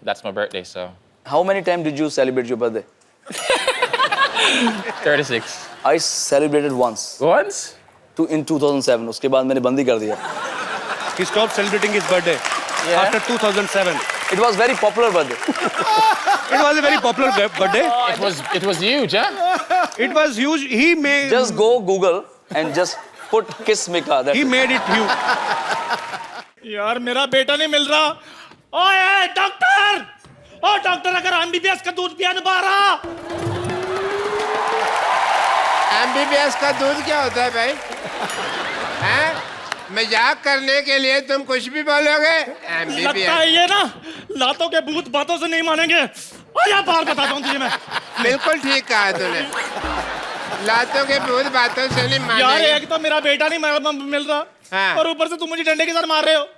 That's my birthday, so. How many times did you celebrate your birthday? 36. I celebrated once. Once? In 2007. उसके बाद मैंने बंद ही कर दिया. He stopped celebrating his birthday after 2007. It was very popular birthday. It was a very popular birthday. It was huge, huh? It was huge. He made. Just go Google and just put Kiss Mika. He made it huge. यार मेरा बेटा नहीं मिल रहा. ओए doctor! ओ doctor अगर MBBS का दूध पिया नहीं पा रहा. एमबीबीएस का दूध क्या होता है भाई? हैं? मजाक करने के लिए तुम कुछ भी बोलोगे? लगता है ये ना लातों के भूत बातों से नहीं मानेंगे. और यार बाहर बताता हूँ तुझे मैं. बिल्कुल ठीक कहा तूने. लातों के भूत बातों से नहीं मानेंगे. यार एक तो मेरा बेटा नहीं मिल रहा. हाँ. और ऊपर से तुम मुझे डंडे के साथ मार रहे हो.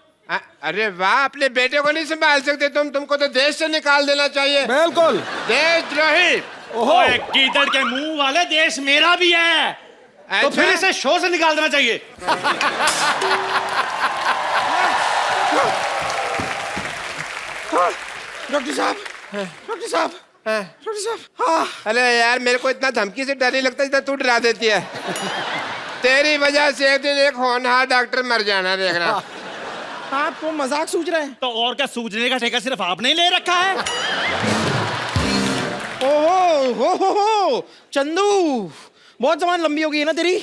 अरे वाह, अपने बेटे को नहीं संभाल सकते तुमको तो देश से निकाल देना चाहिए. बिल्कुल. देशद्रोही. ओए कीचड़ के मुंह वाले, देश मेरा भी है. तो फिर इसे शो से निकाल देना चाहिए. डॉक्टर साहब, डॉक्टर साहब, डॉक्टर साहब. हाँ. अरे यार मेरे को इतना धमकी से डर नहीं लगता जितना तू डरा देती है. तेरी वजह से एक दिन एक होनहार डॉक्टर मर जाना देखना. आप तो मजाक सूझ रहे हैं. तो और क्या सूझने का ठेका सिर्फ आपने ही ले रखा है. ओहो हो चंदू, बहुत जबान लंबी हो गई है ना तेरी.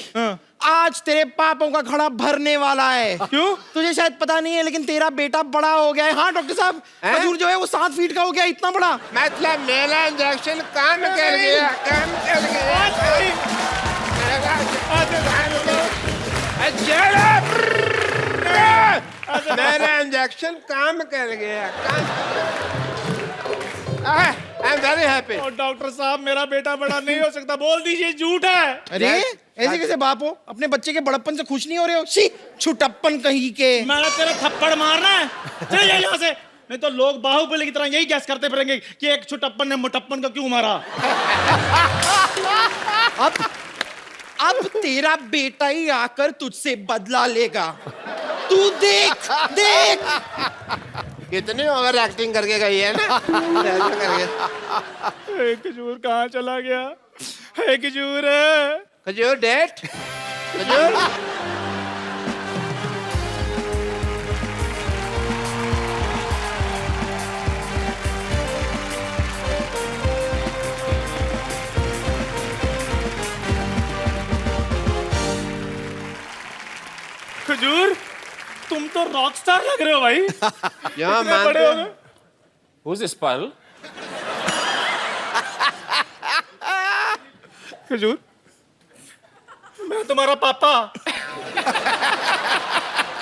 आज तेरे पापों का घड़ा भरने वाला है. क्यों? तुझे शायद पता नहीं है लेकिन तेरा बेटा बड़ा हो गया है. हाँ डॉक्टर साहब, खजूर जो है वो 7 फीट का हो गया. इतना बड़ा. मतलब मेरा इंजेक्शन काम कर गया. काम कर गया. मेरा इंजेक्शन काम कर गया. I am very happy. और डॉक्टर साहब मेरा बेटा बड़ा नहीं हो सकता. बोल दीजिए झूठ है. अरे ऐसे कैसे बाप हो? अपने बच्चे के बड़प्पन से खुश नहीं हो रहे हो? शी छुटप्पन कहीं के. मैंने तेरा थप्पड़ मारना है. चल जा यहाँ से, नहीं तो लोग बाहुबली की तरह यही गैस करते फिरेंगे कि एक छुटप्पन ने मोटप्पन को क्यों मारा. अब तेरा बेटा ही आकर तुझसे बदला लेगा. तू देख देख. कितनी ओवर एक्टिंग करके गई है ना. खजूर कहाँ चला गया? खजूर खजूर डेट. खजूर. खजूर तुम तो रॉक स्टार लग रहे हो भाई. यहाँ इतने बड़े हो गए. Who's this Pal? खजूर मैं तुम्हारा पापा.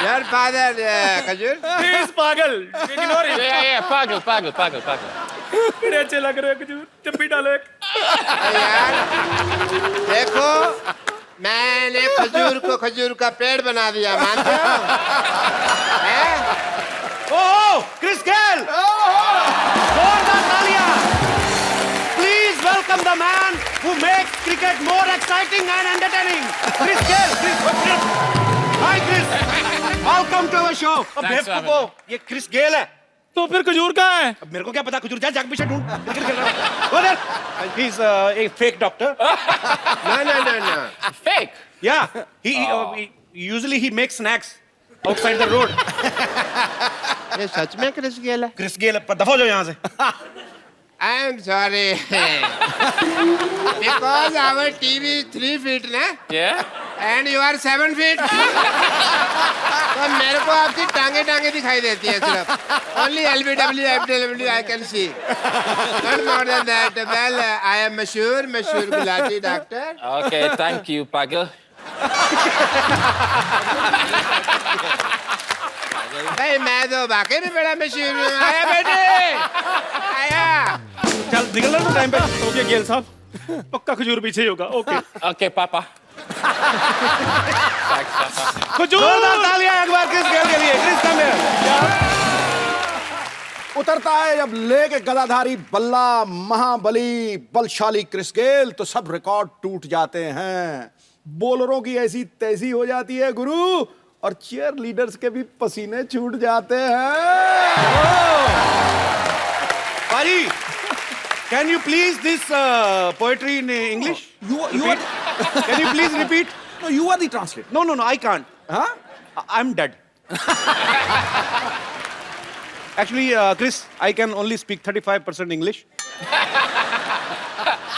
यार फादर खजूर. प्लीज पागल. Ignore it. Yeah, pagal. बड़े अच्छे लग रहे हो खजूर. चप्पी डालो एक. यार देखो, मैंने खजूर का पेड़ बना दिया. मानते हो? ओह क्रिस गेल. जोरदार तालियां. Please welcome the man who makes cricket more exciting and entertaining. Chris Gale. Hi Chris. Welcome to our show. Thanks for having को ये क्रिस गेल है. तो फिर खजूर कहाँ है? अब मेरे को क्या पता. खजूर जा जाग पीछे ढूंढ. He's a fake doctor. No. Fake. Yeah. He usually he makes snacks outside the road. ये सच में क्रिस गेल है? क्रिस गेल पर दफा हो जाओ यहाँ से. I am sorry. Because our TV is 3 feet ना. Yeah? And you are 7 feet. तो मेरे को आपकी टांगे दिखाई देती है सिर्फ. Only LBW, FW I can see. Not more than that. Well, I am Mashur Gulati doctor. Okay, thank you, Pagal. भाई मैं तो वाकई में बड़ा मशहूर हूँ. आया बेटे, आया. चल निकल रहा टाइम पे. ओके गेल साहब, पक्का खजूर पीछे ही होगा. Okay Okay, Papa. Thanks, Papa. खजूर. जोरदार तालियां एक बार क्रिस गेल के लिए. Chris come here. उतरता है जब लेके गदाधारी बल्ला महाबली बलशाली क्रिस गेल तो सब रिकॉर्ड टूट जाते हैं. बॉलरों की ऐसी तैसी हो जाती है गुरु और चीयर लीडर्स के भी पसीने छूट जाते हैं. Pari, can you please this poetry in English? You are Can you please repeat? no, you are the translator. No, I can't. Huh? I'm dead. Actually, Chris, I can only speak 35% English.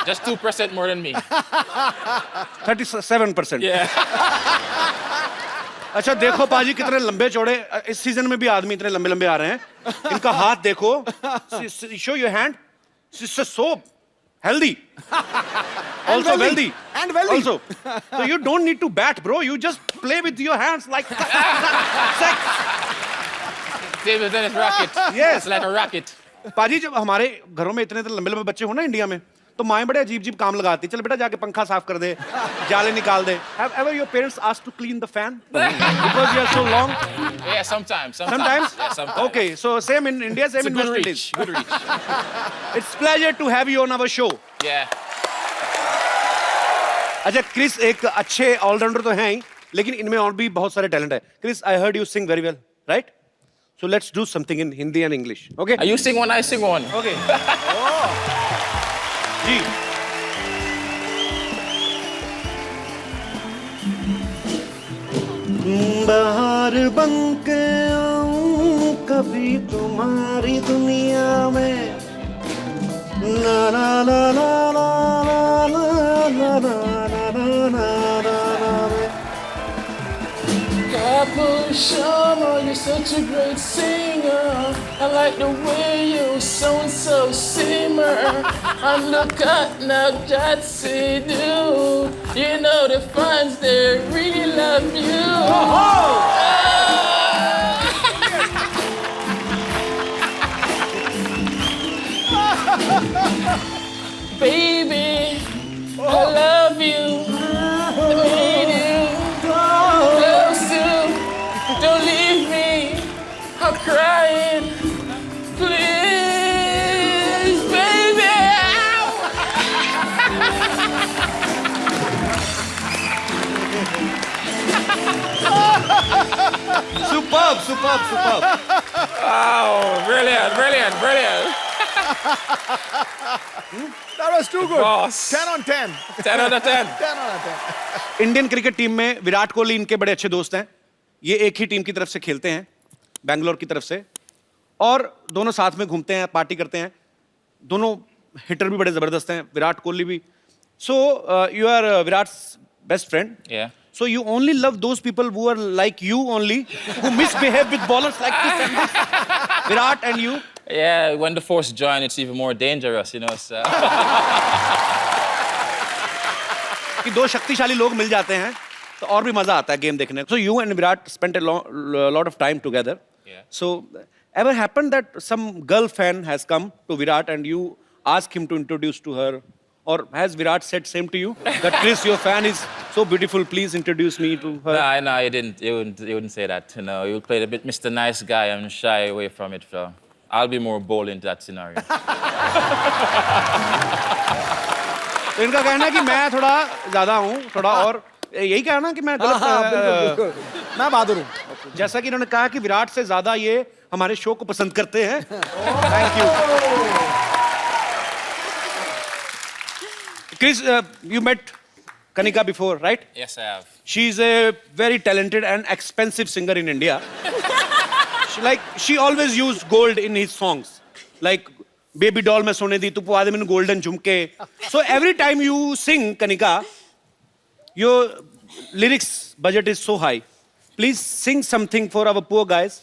Just 2% more than me. 37%. Yeah. अच्छा देखो पाजी कितने लंबे चौड़े इस season में भी आदमी इतने लंबे लंबे आ रहे हैं इनका हाथ देखो show your hand it's so healthy also wealthy. wealthy And wealthy. also so you don't need to bat bro you just play with your hands like sex Table tennis racket. Yes. It's like a racket. पाजी जब हमारे घरों में इतने लंबे लंबे बच्चे हो ना इंडिया में तो माएं बड़े अजीब अजीब काम लगाती चल बेटा जाके पंखा साफ कर दे जाले निकाल दे have ever your parents asked to clean the fan because you are so long Yeah, sometimes. sometimes Yeah, sometimes. okay so same in India It's same a in good West reach. Indies Good reach. it's pleasure to have you on our show Yeah. अच्छा Chris एक अच्छे allrounder तो हैं ही लेकिन इनमें और भी बहुत सारे टैलेंट है Chris I heard you sing very well right so let's do something in Hindi and English okay You sing one, I sing one. Okay जी बाहर बन के आऊं कभी तुम्हारी दुनिया में ना ना ना ना ना ना ना ना ना ना ना Capuchino, you're such a great singer. I like the way you so simmer. I look at now that's it, do. You know the fans they really love you. Baby, I love you. I need you. Close to, don't leave me. I'm crying. Please, baby. superb Oh, brilliant, brilliant, brilliant. That was too good. Boss. 10 on 10. 10 out of 10. 10 on 10. Indian cricket team में विराट कोहली इनके बड़े अच्छे दोस्त हैं ये एक ही team की तरफ से खेलते हैं बैंगलोर की तरफ से और दोनों साथ में घूमते हैं पार्टी करते हैं दोनों हिटर भी बड़े जबरदस्त हैं विराट कोहली भी so you are Virat's best friend Yeah. So you only love those people who are like you only, who misbehave with bowlers like this and this. Virat and you. Yeah, when the force join, it's even more dangerous, you know. So. कि दो शक्तिशाली लोग मिल जाते हैं तो और भी मजा आता है गेम देखने को. So you and Virat spent a lot of time together. Yeah. So ever happened that some girl fan has come to Virat and you ask him to introduce to her? Or has Virat said same to you? That Chris, your fan is so beautiful. Please introduce me to her. No, he didn't. He wouldn't say that. You know, he would play a bit Mr. Nice Guy and shy away from it. So I'll be more bold in that scenario. तो इनका कहना है कि मैं थोड़ा ज्यादा हूँ थोड़ा और यही कहना कि मैं बिल्कुल. मैं बहादुर हूँ. जैसा कि इन्होंने कहा कि विराट से ज्यादा ये हमारे शो को पसंद करते हैं. Thank you. Chris, you met Kanika before, right? Yes, I have. She's a very talented and expensive singer in India. She always used gold in his songs. Like Baby Doll mein sone di tu pwa de mainu golden jhumke. So every time you sing Kanika, your lyrics budget is so high. Please sing something for our poor guys.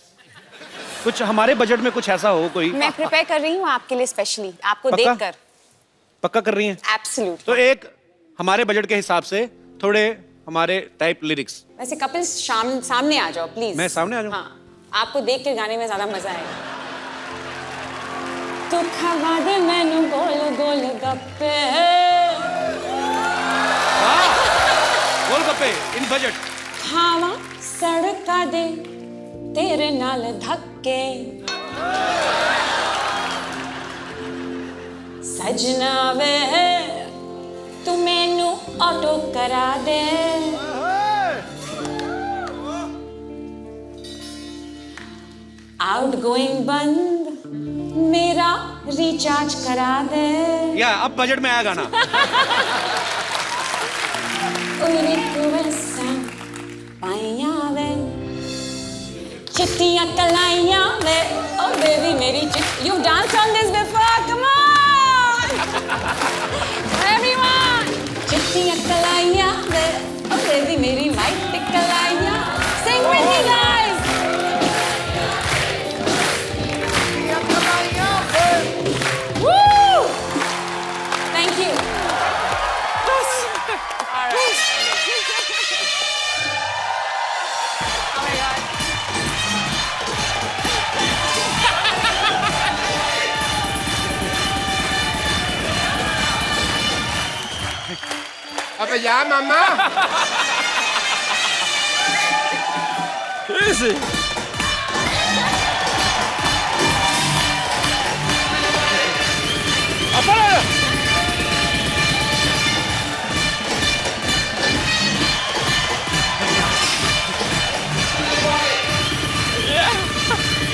कुछ हमारे budget में कुछ ऐसा हो कोई. मैं prepare कर रही हूँ आपके लिए स्पेशली आपको पक्का? देखकर. पक्का कर रही हैं? एब्सोल्युटली. तो एक हमारे बजट के हिसाब से थोड़े हमारे टाइप लिरिक्स. वैसे कपिल सामने आ जाओ प्लीज. मैं सामने आ जाऊं? हाँ, आपको देख के गाने में ज्यादा मजा आएगा. तू खवा दे मैनू गोल गोल गप्पे. गोल गप्पे इन बजट. खावा सड़का दे तेरे नाल धक्के. सजना वे तू मैनू ऑटो करा दे. आउटगोइंग बंद मेरा रिचार्ज करा दे। या अब बजट में आया गाना। पाइया वे चिट्टियां कलाइयां वे, oh baby मेरी you danced on this before, come on everyone। चिट्टियां Kalaiyaan way, oh baby मेरी white Kalaiyaan, sing with me guys। Woo! Thank you। अबे जा मामा। Easy.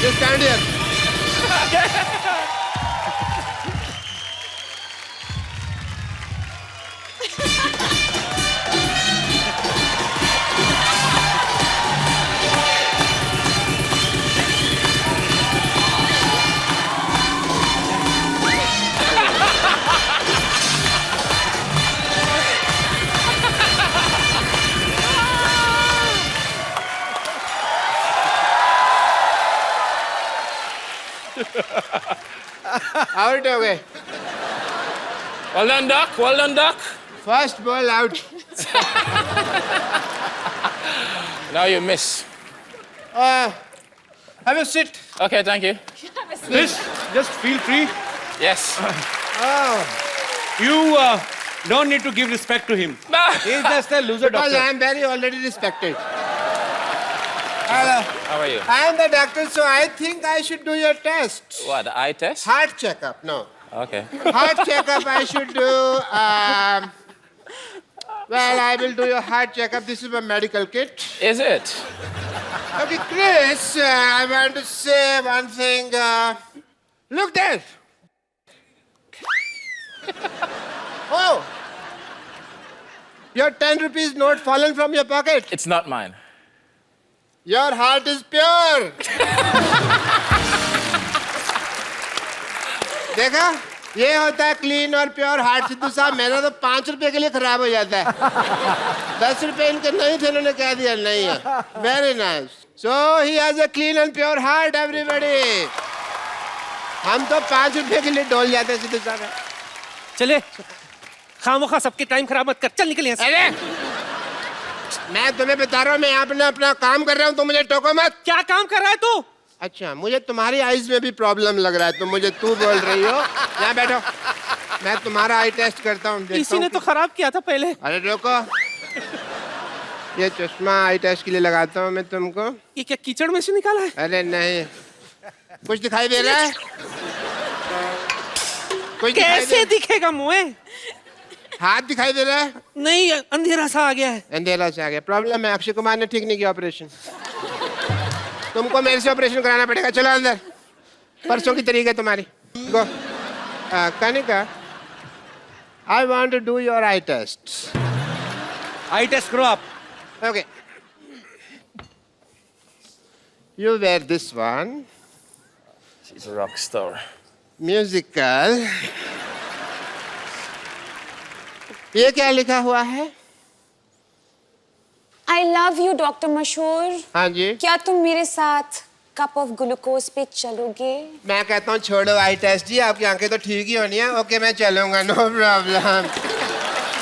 Just stand here. Out हो गए। Well done, Doc. Well done, Doc. First ball out. Now you miss. Have a sit. Okay, thank you. Chris, just feel free. Yes. You don't need to give respect to him. He's just a loser Because doctor. I am very already respected. How are you? I am the doctor, so I think I should do your test. What, the eye test? Heart checkup, no. Okay. Heart checkup I should do. Well, I will do your heart checkup. This is my medical kit. Is it? Okay, Chris, I want to say one thing. Look there. Oh, your 10 rupees note fallen from your pocket. It's not mine. Your heart is pure. देखा, ये होता है clean और pure heart. Sidhu साहब, मेरा तो 5 रुपए के लिए खराब हो जाता है। 10 रुपए इनके नहीं थे, इन्होंने कह दिया नहीं है। Very nice. So he has a clean and pure heart everybody. हम तो 5 रुपए के लिए डोल जाते हैं सिद्धू साहब। चले, खामोखा सबके टाइम खराब मत कर, चल निकल यहाँ से। अरे मैं तुम्हें बता रहा हूँ, मैं अपना काम कर रहा हूँ, तो मुझे टोको मत। क्या काम कर रहा है तू? अच्छा, मुझे तुम्हारी आईज में भी प्रॉब्लम लग रहा है, तो मुझे तू बोल रही हो। यहाँ बैठो, मैं तुम्हारा आई टेस्ट करता हूँ। इसी ने तो खराब किया था पहले। अरे रोको, ये चश्मा आई टेस्ट के लिए लगाता हूँ मैं तुमको। ये क्या कीचड़ में से निकाला है? अरे नहीं, कुछ दिखाई दे रहा है? कुछ कैसे दिखेगा मुँह? हाथ दिखाई दे रहा है? नहीं, अंधेरा सा आ गया है। अंधेरा से आ गया। प्रॉब्लम है, अक्षय कुमार ने ठीक नहीं किया ऑपरेशन। तुमको मेरे से ऑपरेशन कराना पड़ेगा। चलो अंदर, परसों की तारीख है तुम्हारी। Go. Kanika, I want to do your eye test. Eye test करो आप। Okay, you wear this one. She's a rock star. Musical. ये क्या लिखा हुआ है? I love you, डॉक्टर मशहूर। हाँ जी। क्या तुम मेरे साथ कप ऑफ ग्लूकोज पे चलोगे? मैं कहता हूँ छोड़ो आई टेस्ट जी, आपकी आंखें तो ठीक ही होनी है। ओके, मैं चलूंगा, नो प्रॉब्लम।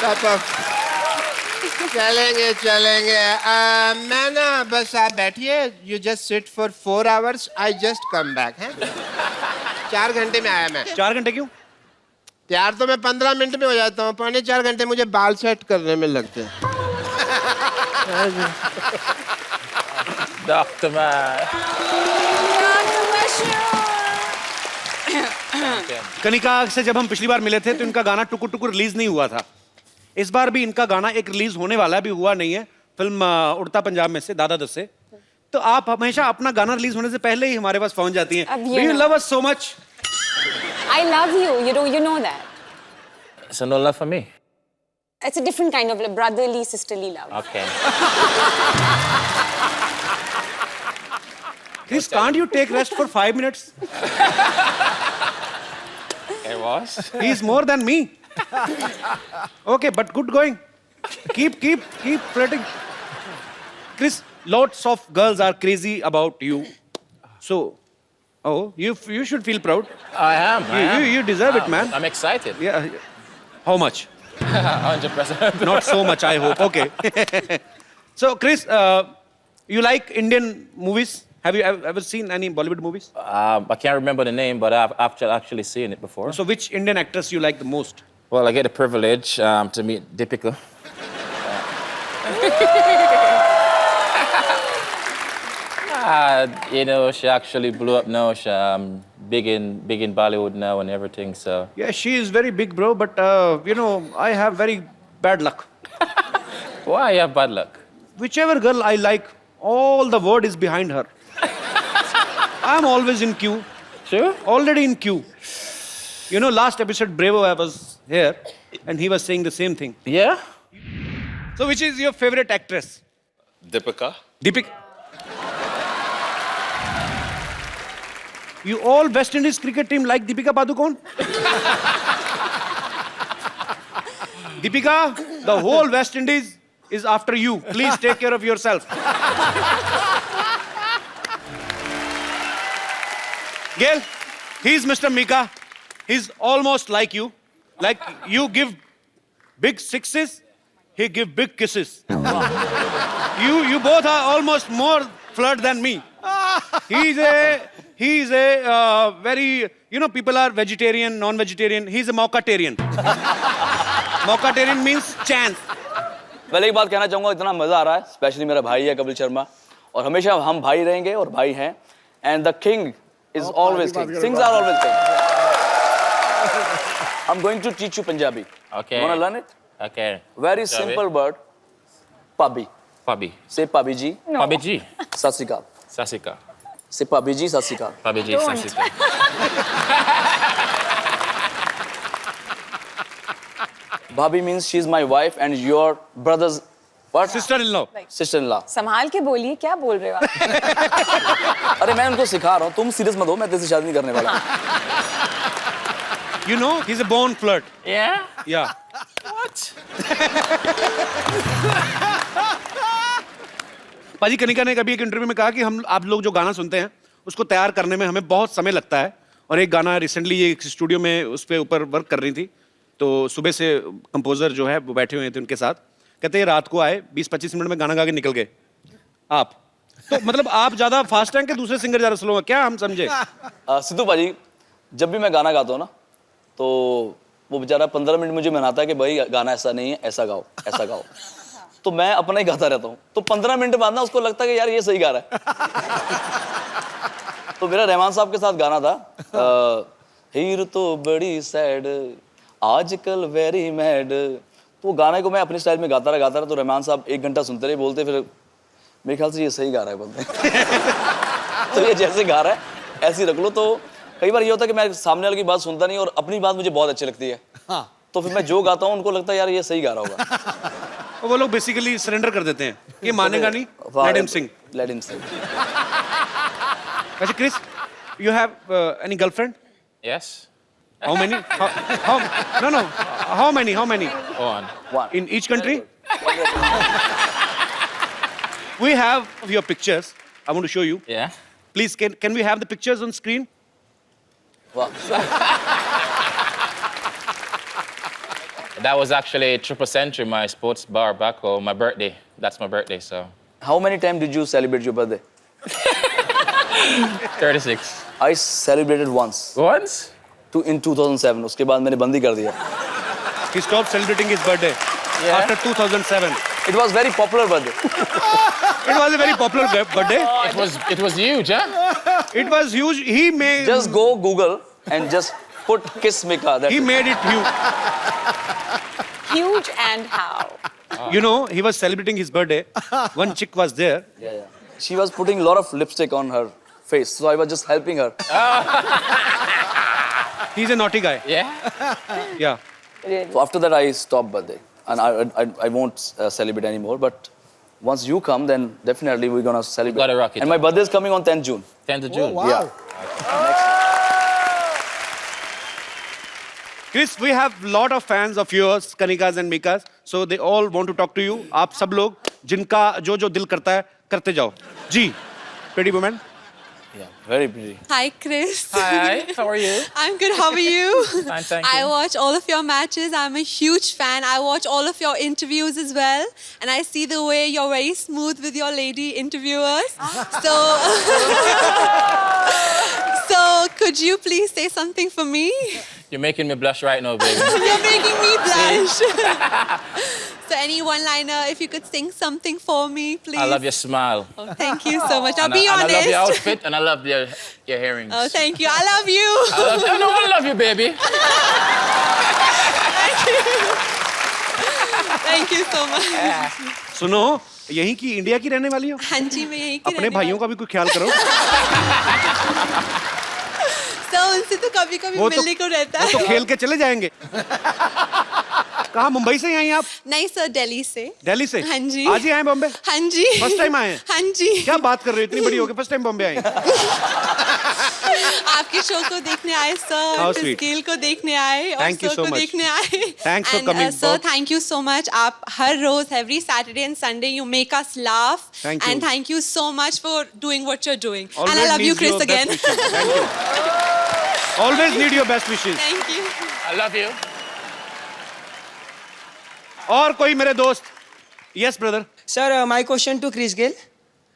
कप ऑफ चलेंगे। मैं ना बस आप बैठिए, you just sit for 4 hours, I just come back है। 4 घंटे में आया मैं। 4 घंटे क्यों? तैयार तो मैं 15 मिनट में हो जाता हूँ, 4.25 घंटे मुझे बाल सेट करने में लगते हैं। Doctor man. कनिका से जब हम पिछली बार मिले थे तो इनका गाना टुकुर टुकुर रिलीज नहीं हुआ था। इस बार भी इनका गाना एक रिलीज होने वाला है, भी हुआ नहीं है। फिल्म उड़ता पंजाब में से, दादा दस से। तो आप हमेशा अपना गाना रिलीज होने से पहले ही हमारे पास पहुंच जाती हैं। अब ये We ना। love us so much. I love you. You know that. So no love for me. It's a different kind of like brotherly, sisterly love. Okay. Chris, can't you take rest for 5 minutes? It was. He's more than me. Okay, but good going. Keep flirting. Chris, lots of girls are crazy about you. So, you should feel proud. I am. You deserve it, man. I'm excited. Yeah. How much? 100%. Not so much, I hope. Okay. So, Chris, you like Indian movies? Have you ever seen any Bollywood movies? I can't remember the name, but I've actually seen it before. So, which Indian actress you like the most? Well, I get the privilege to meet Deepika. You know, she actually blew up now. She's big in Bollywood now and everything, so... Yeah, she is very big, bro, but, you know, I have very bad luck. Why you have bad luck? Whichever girl I like, all the word is behind her. I'm always in queue. Sure? Already in queue. You know, last episode, Bravo, I was here, and he was saying the same thing. Yeah? So, which is your favorite actress? Deepika. Deepika. You all West Indies cricket team like Deepika Padukone? Deepika, the whole West Indies is after you. Please take care of yourself. Gail, he's Mr. Mika. He's almost like you. Like you give big sixes, he give big kisses. You both are almost more flirt than me. He's a very, you know, people are vegetarian, non-vegetarian. He's a Maukatarian. Maukatarian means chance. पहले एक बात कहना चाहूँगा, इतना मज़ा आ रहा है, specially मेरा भाई है कपिल शर्मा, और हमेशा हम भाई रहेंगे और भाई हैं. And the king is always king. Kings are always king. I'm going to teach you Punjabi. Okay. You want to learn it? Okay. Very simple word. Pabi. Pabi. Say Pabi ji. Pabi ji. Sat Sri Akal. Sasika. Say Pabi ji, Sat Sri Akal. Pabi ji, Sasika. Bhabhi means she's my wife and your brother's what? Sister-in-law. Sister-in-law. संभाल के बोलिए क्या बोल रहे हो आप? अरे मैं उनको सिखा रहा हूँ, तुम सीरियस मत हो, मैं तेरे से शादी नहीं करने वाला. You know, he's a born flirt. Yeah? Yeah. What? पाजी कनिका ने कभी एक इंटरव्यू में कहा कि हम आप लोग जो गाना सुनते हैं उसको तैयार करने में हमें बहुत समय लगता है. और एक गाना रिसेंटली ये एक स्टूडियो में उस पे ऊपर वर्क कर रही थी, तो सुबह से कंपोजर जो है वो बैठे हुए थे उनके साथ. कहते हैं रात को आए 20-25 मिनट में गाना गा के निकल गए. आप तो मतलब आप ज्यादा फास्ट हैं कि दूसरे सिंगर ज्यादा स्लो हैं, क्या हम समझे? सिद्धू पाजी, जब भी मैं गाना गाता हूँ ना, तो वो बेचारा 15 मिनट मुझे मनाता है कि भाई गाना ऐसा नहीं है, ऐसा गाओ, ऐसा गाओ. तो मैं अपना ही गाता रहता हूँ, तो 15 मिनट बाद ना उसको लगता है कि यार ये सही गा रहा है. तो मेरा रहमान साहब के साथ गाना था, हीर तो बड़ी सैड आजकल वेरी मैड. तो वो गाने को मैं अपने स्टाइल में गाता रहा, तो रहमान साहब 1 घंटा सुनते रहे, बोलते फिर मेरे ख्याल से ये सही गा रहा है, बोलते. तो ये जैसे गा रहा है ऐसे ही रख लो. तो कई बार ये होता है कि मैं सामने वाले की बात सुनता नहीं और अपनी बात मुझे बहुत अच्छी लगती है. हाँ. तो फिर मैं जो गाता हूँ उनको लगता है यार ये सही गा रहा होगा. वो लोग बेसिकली सरेंडर कर देते हैं, ये मानेगा नहीं, लेट हिम सिंग. Let him sing. अच्छा Chris, you have any girlfriend? Yes. How many? No. How many? One. In each country? We have your pictures. I want to show you. Yeah. Please, can we have the pictures on screen? Wow. That was actually Triple Century, my sports bar back home, my birthday. That's my birthday, so. How many times did you celebrate your birthday? 36. I celebrated once. Once? In 2007. उसके बाद मैंने बंद ही कर दिया. He stopped celebrating his birthday after 2007. It was very popular birthday. It was a very popular birthday. It was huge, huh? It was huge. He made. Just go Google and just put Kiss Mika. He made it huge. Huge and how? You know, he was celebrating his birthday. One chick was there. Yeah. She was putting a lot of lipstick on her face, so I was just helping her. He's a naughty guy. Yeah. Yeah. So after that, I stopped birthday, and I won't celebrate anymore. But once you come, then definitely we're gonna celebrate. Gotta rock it. And my birthday is coming on 10th June. 10th of June. wow. Yeah. Chris, we have lot of fans of yours, Kanikas and Mikas. So they all want to talk to you. आप सब लोग जिनका जो दिल करता है करते जाओ. जी, pretty woman. Yeah, very pretty. Hi, Chris. Hi, how are you? I'm good. How are you? Fine, thank I you. watch all of your matches. I'm a huge fan. I watch all of your interviews as well. And I see the way you're very smooth with your lady interviewers. So could you please say something for me? You're making me blush right now, baby. You're making me blush. So any one-liner, if you could sing something for me, please. I love your smile. Oh, thank you so much. Now And be I honest. love your outfit and I love your earrings. Oh, thank you. I love you. I love you, baby. Thank you so much. सुनो, यहीं की India की रहने वाली हो? हाँ जी, मैं यहीं की अपने रहने भाइयों का भी कोई ख्याल करो. तो उनसे तो कभी-कभी वो तो- मिलने को रहता वो है। तो खेल के चले जाएंगे. कहाँ मुंबई से आई आप? नहीं सर, दिल्ली से। दिल्ली से? हाँ जी। आज ही आए बॉम्बे? हाँ जी। First time आए हैं? हाँ जी। क्या बात कर रहे हो? इतनी बड़ी हो गई, फर्स्ट टाइम बॉम्बे आई. आपके शो को देखने आए सर, How क्रिस sweet. गेल को देखने आए और Thank you सर so को much. देखने आए. Thanks for coming. Sir, thank you so much. आप हर रोज, every Saturday and Sunday, you make us laugh. Thank you. And thank you so much for doing what you're doing. Always and I love you, need Chris, your again. best wishes. Thank you. Always need your best wishes. Thank you. I love you. और कोई मेरे दोस्त? Yes, brother. Sir, my question to Chris Gayle.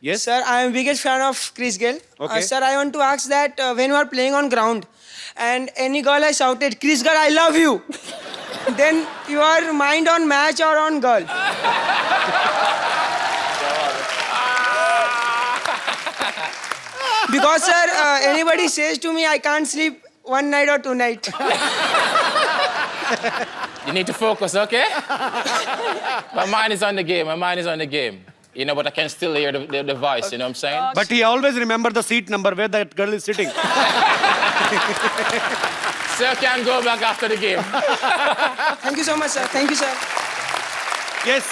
Yes. Sir, I am biggest fan of Chris Gayle. Okay. Sir, I want to ask that when you are playing on ground and any girl has shouted, Chris Gayle, I love you. Then your mind on match or on girl? Because sir, anybody says to me, I can't sleep one night or two nights. You need to focus, okay? My mind is on the game. My mind is on the game. You know, but I can still hear the voice, you know what I'm saying? But he always remember the seat number where that girl is sitting. Sir can go back after the game. Thank you so much, sir. Thank you, sir. Yes.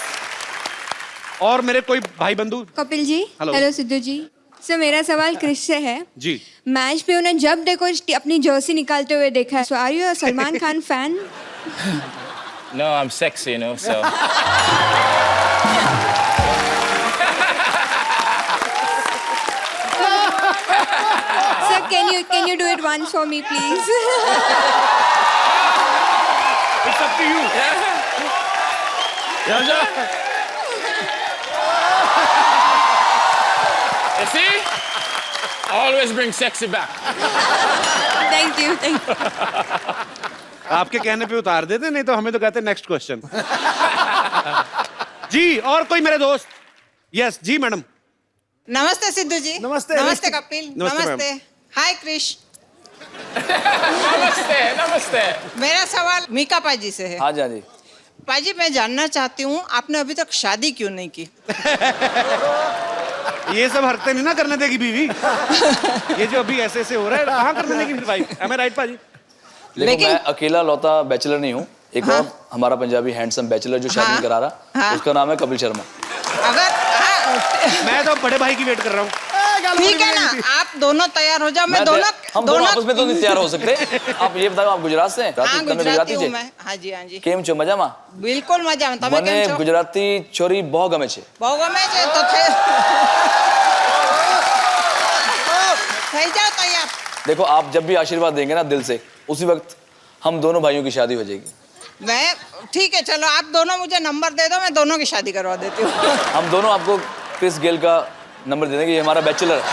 और मेरे कोई भाई बंधु? Kapil ji, Hello. Hello Sidhu जी. Sir मेरा सवाल Chris से है. जी. Match पे उन्हें जब देखो अपनी जर्सी निकालते हुए देखा है. So are you a Salman Khan fan? No, I'm sexy, you know, so. Sir, can you do it once for me, please? It's up to you. You see? Always bring sexy back. Thank you. Thank you. आपके कहने पे उतार देते, नहीं तो हमें तो कहते नेक्स्ट क्वेश्चन. जी, और कोई मेरे दोस्त? यस, जी मैडम. नमस्ते सिद्धू जी. नमस्ते. नमस्ते कपिल. नमस्ते, नमस्ते. हाय क्रिश. Namaste, namaste. मेरा सवाल मीका पाजी से है. हाँ जी, हाँ जी. पाजी, मैं जानना चाहती हूँ आपने अभी तक शादी क्यों नहीं की? ये सब हरकतें नहीं ना करने देगी बीवी. ये जो अभी ऐसे ऐसे हो रहा है, कहाँ करने देगी फिर वाइफ? Am I right पाजी? लेकिन मैं अकेला लौता बैचलर नहीं हूँ. एक और हमारा पंजाबी हैंडसम बैचलर जो शादी करा रहा, उसका नाम है कपिल शर्मा. अगर मैं तो बड़े भाई की वेट कर रहा हूँ. ठीक है ना, आप दोनों तैयार हो जाओ. मैं हम दोनों दोनों आपस में तो नहीं तैयार हो सकते. आप ये बताओ, आप गुजरात से हैं? हाँ, તમે गुजराती हूँ છે? मैं. हाँ जी, हाँ जी. કેમ છો, મજામાં? બિલકુલ મજામાં. તમે મને કેમ છો? ગુજરાતી છોરી બહુ ગમે છે. બહુ ગમે છે તો થઈ જાઓ તૈયાર. देखो, आप जब भी आशीर्वाद देंगे ना दिल से, उसी वक्त हम दोनों भाइयों की शादी हो जाएगी. मैं ठीक है, चलो आप दोनों मुझे नंबर दे दो, मैं दोनों की शादी करवा देती हूँ. हम दोनों आपको क्रिस गेल का नंबर दे देंगे. ये हमारा बैचलर है.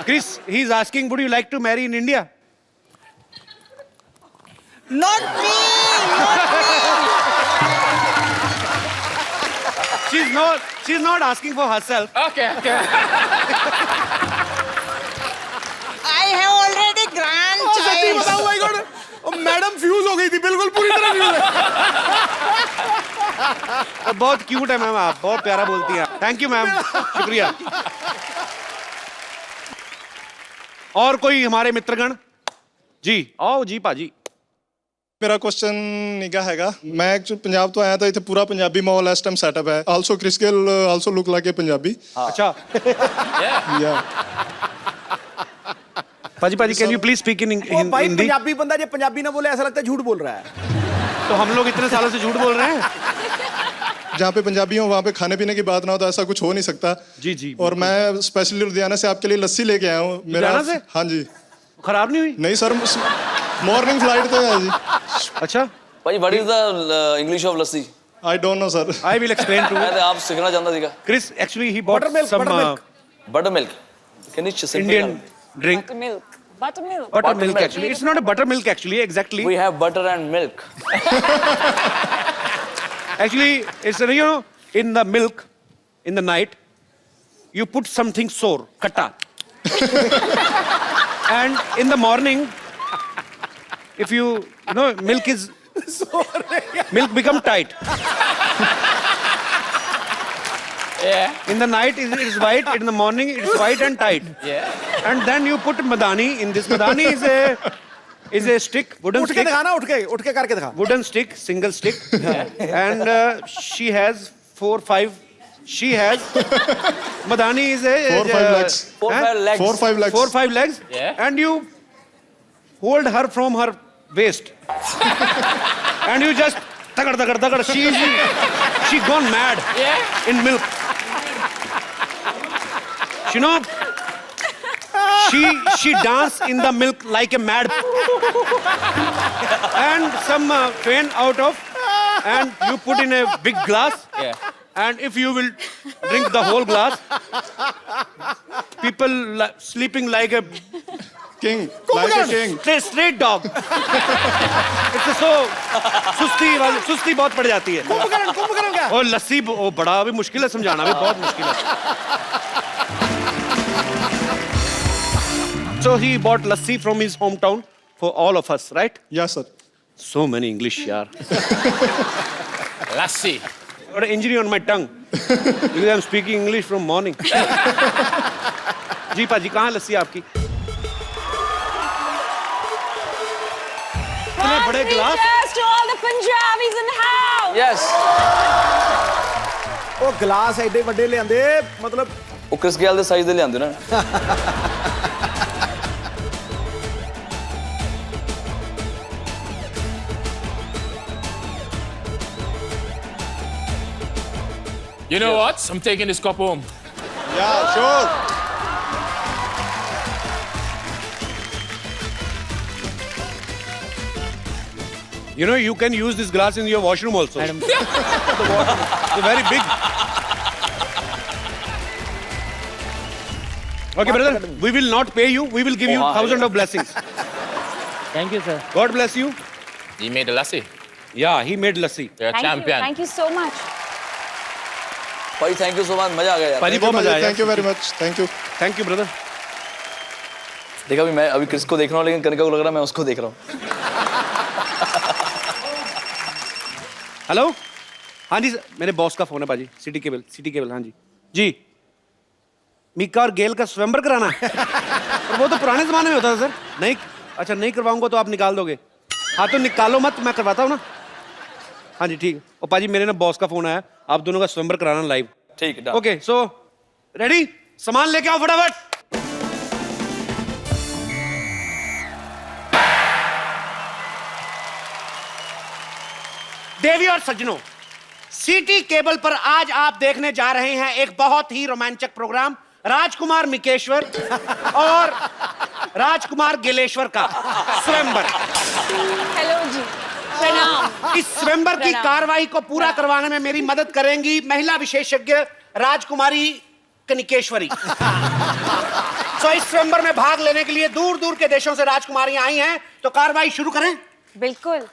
Chris, he is asking, would you like to marry in India? Not me, not me. She's not asking for herself. Okay, okay. I have already grandchild. बताओ भाई गॉड. मैडम फ्यूज हो गई थी, बिल्कुल पूरी तरह फ्यूज. बहुत क्यूट है मैम, आप बहुत प्यारा बोलती हैं. थैंक यू मैम, शुक्रिया. और कोई हमारे मित्रगण? जी आओ जी भाजी ਮੇਰਾ ਕੁਐਸਚਨ ਨਿੱਘਾ ਹੈਗਾ ਮੈਂ ਐਕਚੁਅਲੀ ਪੰਜਾਬ ਤੋਂ ਆਇਆ ਤਾਂ ਇੱਥੇ ਪੂਰਾ ਪੰਜਾਬੀ ਮਾਹੌਲ ਇਸ ਟਾਈਮ ਸੈਟਅਪ ਹੈ also Chris Gayle also look like a Punjabi अच्छा ਯਾ भाजी भाजी can you please speak in वो भाई हिंदी पंजाबी बंदा जब पंजाबी ना बोले ऐसा लगता है झूठ बोल रहा है। तो हम लोग इतने सालों से झूठ बोल रहे हैं जहाँ पे पंजाबी हो वहाँ पे खाने पीने की बात ना हो तो ऐसा कुछ हो नहीं सकता जी जी और मैं स्पेशली लुधियाना से आपके लिए लस्सी लेके आया हूँ लुधियाना से? हाँ जी खराब नहीं हुई नहीं सर मॉर्निंग फ्लाइट तो है जी अच्छा ਭਾਈ what is the English of lassi I don't know sir I will explain to ਮੈਂ you ਤੇ ਆਪ ਸਿੱਖਣਾ ਚਾਹੁੰਦਾ ਸੀਗਾ Chris actually he bought some butter milk can you simple Indian drink buttermilk actually it's not a buttermilk actually exactly we have butter and milk actually it's you know in the milk in the night you put something sour katta and in the morning if you know milk is milk become tight Yeah. in the night it is white in the morning it is white and tight Yeah. and then you put madani in this madani is a stick wooden उठ के stick दिखाना उठ के करके दिखा। wooden stick single stick and she has 4-5 she has madani is a 4-5 legs 4-5 legs 4-5 legs 4-5 legs Yeah. and you hold her from her waist and you just tagad she gone mad Yeah. in milk you know she dance in the milk like a mad and some fain out of and you put in a big glass Yeah. and if you will drink the whole glass people sleeping like a king like a king straight dog it's so सुस्ती बहुत पड़ जाती है कुंभकर्ण क्या? और लस्सी वो बड़ा भी मुश्किल है समझाना भी बहुत मुश्किल है so he bought lassi from his hometown for all of us right yes sir so many English yaar Lassi. got an injury on my tongue because I'm speaking English from morning जी पाजी कहाँ लस्सी आपकी इतने बड़े गिलास to all the Punjabis in the house. yes वो गिलास एडे ਵੱਡੇ ਲਿਆਂਦੇ मतलब ਉਹ ਕ੍ਰਿਸ ਗੇਲ ਦੇ ਸਾਈਜ਼ ਦੇ ਲਿਆਂਦੇ ਨਾ You know what? I'm taking this cup home. yeah sure You know, you can use this glass in your washroom also. It's very big. Okay, brother, we will not pay you. We will give you 1,000 of blessings. Thank you, sir. God bless you. He made the lassi. Yeah, he made lassi. You're a champion. Thank you so much. भाई thank you so much मजा आ गया यार पाजी बहुत मजा आया thank you very much Thank you, brother. देखा अभी मैं अभी क्रिस को देख रहा हूँ लेकिन कनिका को लग रहा है मैं उसको देख रहा हूँ हेलो हाँ जी मेरे बॉस का फोन है पाजी सिटी केबल हाँ जी मीका और गेल का स्वयंवर कराना है और वो तो पुराने जमाने में होता था सर नहीं अच्छा नहीं करवाऊंगा तो आप निकाल दोगे हाँ तो निकालो मत मैं करवाता हूँ ना हाँ जी ठीक और पाजी मेरे ना बॉस का फोन आया आप दोनों का स्वयंवर कराना लाइव ठीक है ओके सो रेडी सामान लेके आओ फटाफट देवी और सज्जनों सिटी केबल पर आज आप देखने जा रहे हैं एक बहुत ही रोमांचक प्रोग्राम राजकुमार मिकेश्वर और राजकुमार गिलेश्वर का स्वयंवर हेलो जी प्रणाम इस स्वयंवर की कार्रवाई को पूरा करवाने में मेरी मदद करेंगी महिला विशेषज्ञ राजकुमारी कनिकेश्वरी तो इस स्वयंवर में भाग लेने के लिए दूर दूर के देशों से राजकुमारियां आई हैं तो कार्रवाई शुरू करें बिल्कुल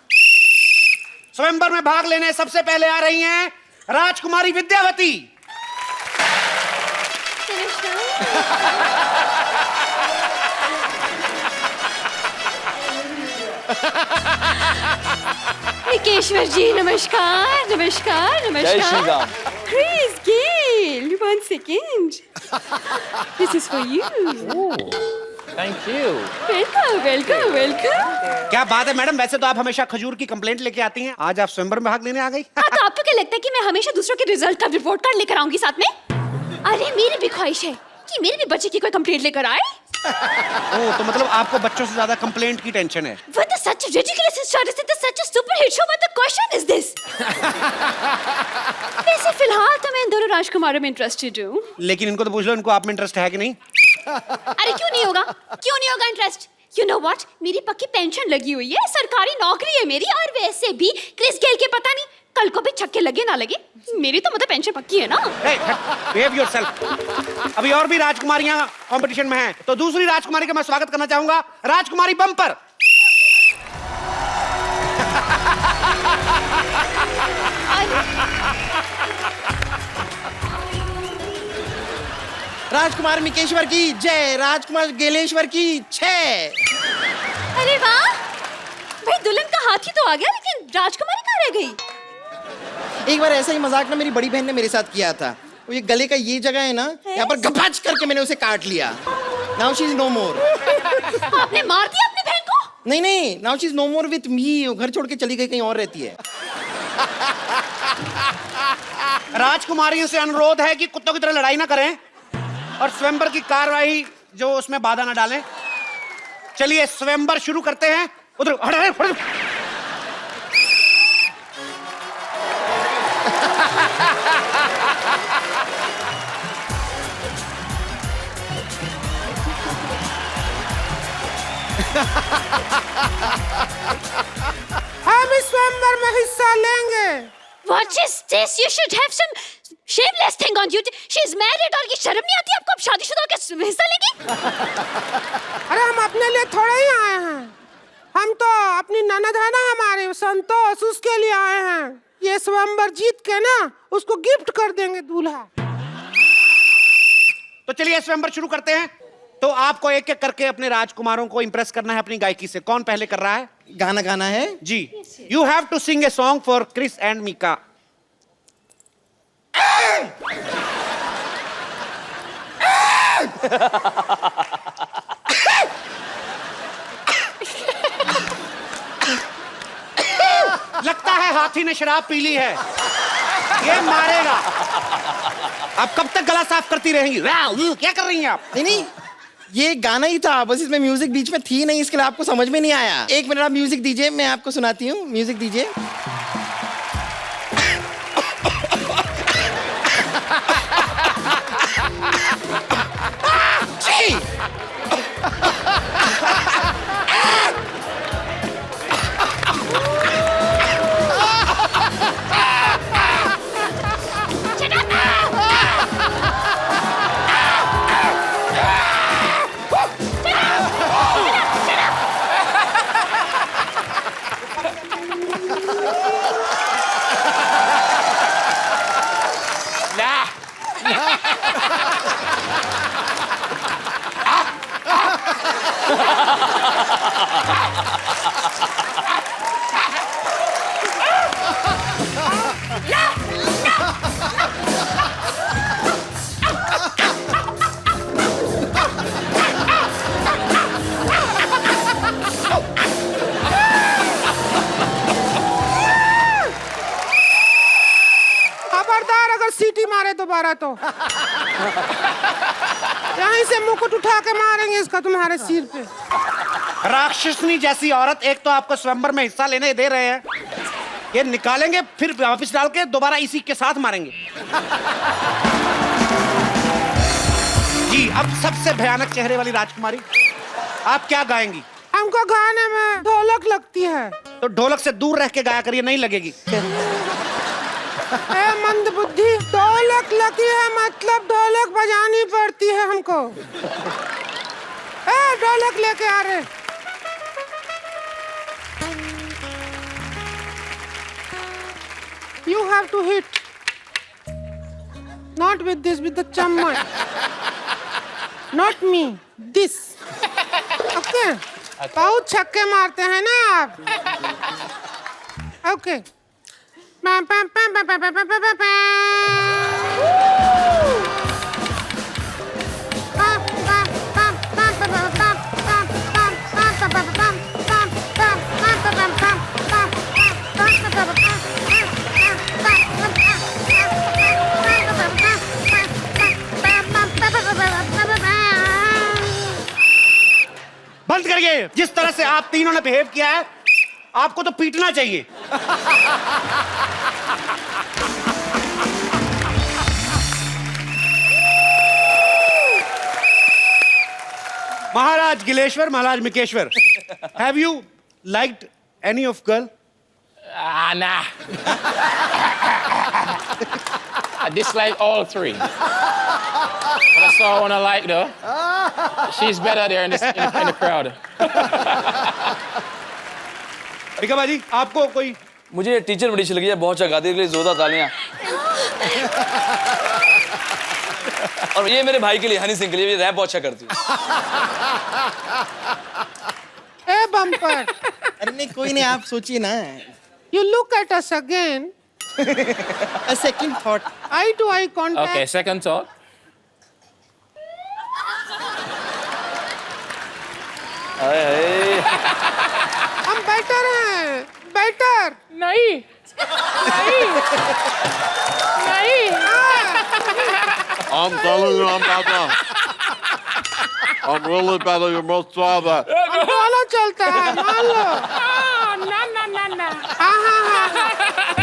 स्वयंवर में भाग लेने सबसे पहले आ रही हैं राजकुमारी विद्यावती निकेश्वर जी नमस्कार नमस्कार जय Shri Ram Chris Gayle 1 second this is for you Thank you. Welcome welcome welcome. क्या बात है मैडम, वैसे तो आप हमेशा खजूर की कंप्लेंट लेके आती हैं, आज आप स्वयंवर में भाग लेने आ गई। हाँ, तो आपको क्या लगता है कि मैं हमेशा दूसरों के रिजल्ट का रिपोर्ट कार्ड लेकर आऊंगी साथ में? अरे मेरी भी ख्वाहिश है कि मेरे भी बच्चे की कोई कंप्लेंट लेकर आए। ओह, तो मतलब आपको बच्चों से ज्यादा कंप्लेंट की टेंशन है। With such a ridiculous statistic, such a super hit show, what the question is this? वैसे फिलहाल तो मैं इन दोनों राजकुमारों में इंटरेस्टेड हूँ। लेकिन इनको तो पूछ लो, इनको आप में इंटरेस्ट है कि नहीं? अरे क्यों नहीं होगा? क्यों नहीं होगा इंटरेस्ट? You know what? मेरी पक्की पेंशन लगी हुई है, सरकारी नौकरी है मेरी, और वैसे भी क्रिस गेल के पता नहीं कल को भी छक्के लगे ना लगे, मेरी तो मतलब पेंशन पक्की है ना। Behave yourself। अभी और भी राजकुमारियां कंपटीशन में हैं, तो दूसरी राजकुमारी का मैं स्वागत करना चाहूंगा, राजकुमारी बम्पर। राजकुमार मिकेश्वर की जय, राजकुमार गेलेश्वर की छह। अरे वाह भाई, दुल्हन का हाथी तो आ गया, लेकिन राजकुमारी कहाँ रह गई? एक बार ऐसा ही मजाक ना मेरी बड़ी बहन ने मेरे साथ किया था। वो ये गले का ये जगह है ना, यहाँ पर गपाच करके मैंने उसे काट लिया। Now she is no more. आपने मार दिया अपनी बहन को? नहीं नहीं, now she is no more with me. वो घर छोड़ के चली गई, कहीं और रहती है। राजकुमारियों से अनुरोध है कि कुत्तों की तरह लड़ाई ना करें और स्वयंवर की कार्रवाई जो उसमें बाधा ना डालें। चलिए स्वयंवर शुरू करते हैं। उधर हट। हम इस स्वयंवर में हिस्सा लेंगे। What is this? You should have some shameless thing on you. She is married और ये शर्म नहीं आती आपको? अब शादीशुदा होकर हिस्सा लेगी? अरे हम अपने लिए थोड़े ही आए हैं, हम तो अपनी ननद है ना हमारे संतोष, उसके लिए आए हैं। ये स्वयंवर जीत के ना उसको गिफ्ट कर देंगे दूल्हा। तो चलिए स्वयंवर शुरू करते हैं। तो आपको एक एक करके अपने राजकुमारों को इंप्रेस करना है अपनी गायकी से। कौन पहले कर रहा है? गाना गाना है जी। You have to sing a song for Chris and Mika. लगता है हाथी ने शराब पी ली है, ये मारेगा। आप कब तक गला साफ करती रहेंगी? क्या कर रही हैं आप? नहीं, ये गाना ही था, बस इसमें म्यूजिक बीच में थी नहीं, इसके लिए आपको समझ में नहीं आया। एक मिनट आप म्यूजिक दीजिए, मैं आपको सुनाती हूँ। म्यूजिक दीजिए। खबरदार अगर सीटी मारे दोबारा तो यहीं से मुकुट उठा के मारेंगे इसका तुम्हारे सिर पे। राक्षसनी जैसी औरत, एक तो आपको स्वयंवर में हिस्सा लेने दे रहे हैं, ये निकालेंगे फिर वापस डाल के दोबारा इसी के साथ मारेंगे। जी, अब सबसे भयानक चेहरे वाली राजकुमारी, आप क्या गाएंगी? हमको गाने में ढोलक लगती है। तो ढोलक से दूर रह के गाया करिए, नहीं लगेगी। ए मंद बुद्धि, ढोलक लगी है मतलब ढोलक बजानी पड़ती है हमको। ए ढोलक लेके आ रहे। You have to hit, not with this, with the chamman, not me, this. Okay? बहुत छक्के मारते हैं ना आप। Okay. Pam pam pam pam pam pam pam pam pam. Pam pam pam pam pam pam pam. आप तीनों ने behave किया है, आपको तो पीटना चाहिए। Maharaj Gileshwar, Maharaj Mikeshwar, have you liked any of girl? Nah. I dislike all three. But that's all I want to like, though. She's better there in the crowd. Mika बाजी, आपको कोई? मुझे टीचर बड़ी अच्छी लगी है, बहुत अच्छा गाती है, जोरदार तालियां। और ये मेरे भाई के लिए, हनी सिंह के लिए, ये रैप बहुत अच्छा करती है। ए बम्पर, अरे नहीं, कोई नहीं, आप सोचिए ना। you look at us again. A second thought. Eye to eye contact. Okay, second thought. हम बेटर हैं, बेटर। नहीं, नहीं, नहीं। I'm telling you, I'm better. I'm really better. You must try that. दोनों चलता है, मान लो। ना।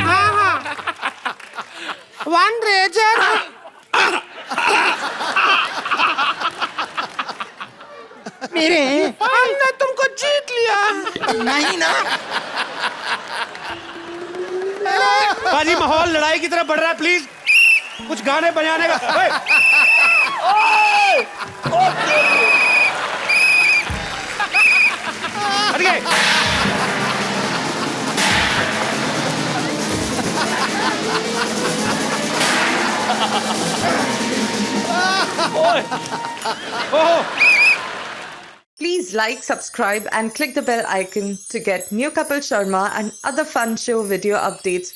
हाँ। One razor. मेरे हमने तुमको जीत लिया। नहीं ना। बाजी, माहौल लड़ाई की तरफ बढ़ रहा है, प्लीज कुछ गाने बजाने का। हट गए। Please like, subscribe and click the bell icon to get new Kapil Sharma and other fun show video updates